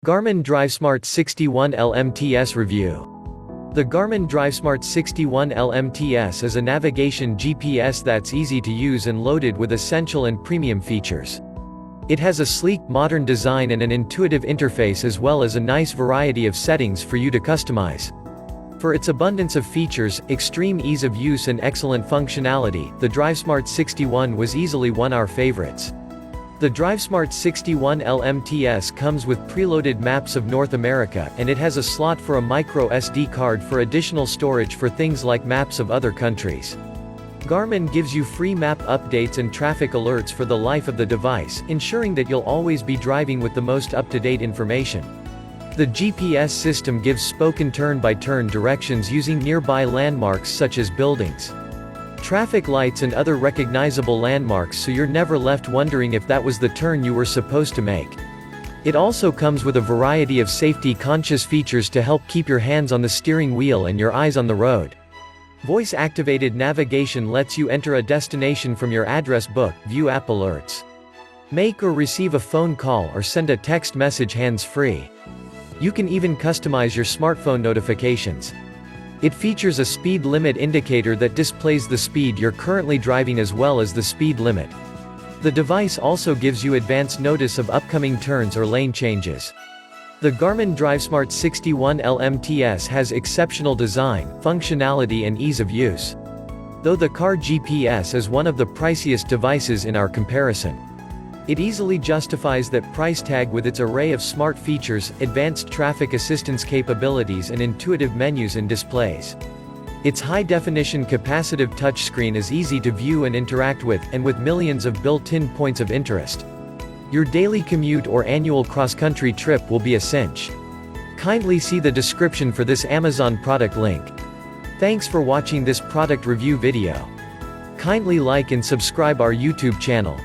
Garmin DriveSmart 61 LMT-S review. The Garmin DriveSmart 61 LMT-S is a navigation GPS that's easy to use and loaded with essential and premium features. It has a sleek, modern design and an intuitive interface as well as a nice variety of settings for you to customize. For its abundance of features, extreme ease of use and excellent functionality, the DriveSmart 61 was easily one of our favorites. The DriveSmart 61 LMT-S comes with preloaded maps of North America, and it has a slot for a micro SD card for additional storage for things like maps of other countries. Garmin gives you free map updates and traffic alerts for the life of the device, ensuring that you'll always be driving with the most up-to-date information. The GPS system gives spoken turn-by-turn directions using nearby landmarks such as buildings, traffic lights and other recognizable landmarks, so you're never left wondering if that was the turn you were supposed to make. It also comes with a variety of safety-conscious features to help keep your hands on the steering wheel and your eyes on the road. Voice-activated navigation lets you enter a destination from your address book, view app alerts, make or receive a phone call or send a text message hands-free. You can even customize your smartphone notifications. It features a speed limit indicator that displays the speed you're currently driving as well as the speed limit. The device also gives you advance notice of upcoming turns or lane changes. The Garmin DriveSmart 61 LMT-S has exceptional design, functionality and ease of use. Though the car GPS is one of the priciest devices in our comparison, it easily justifies that price tag with its array of smart features, advanced traffic assistance capabilities and intuitive menus and displays. Its high-definition capacitive touchscreen is easy to view and interact with, and with millions of built-in points of interest, your daily commute or annual cross-country trip will be a cinch. Kindly see the description for this Amazon product link. Thanks for watching this product review video. Kindly like and subscribe our YouTube channel.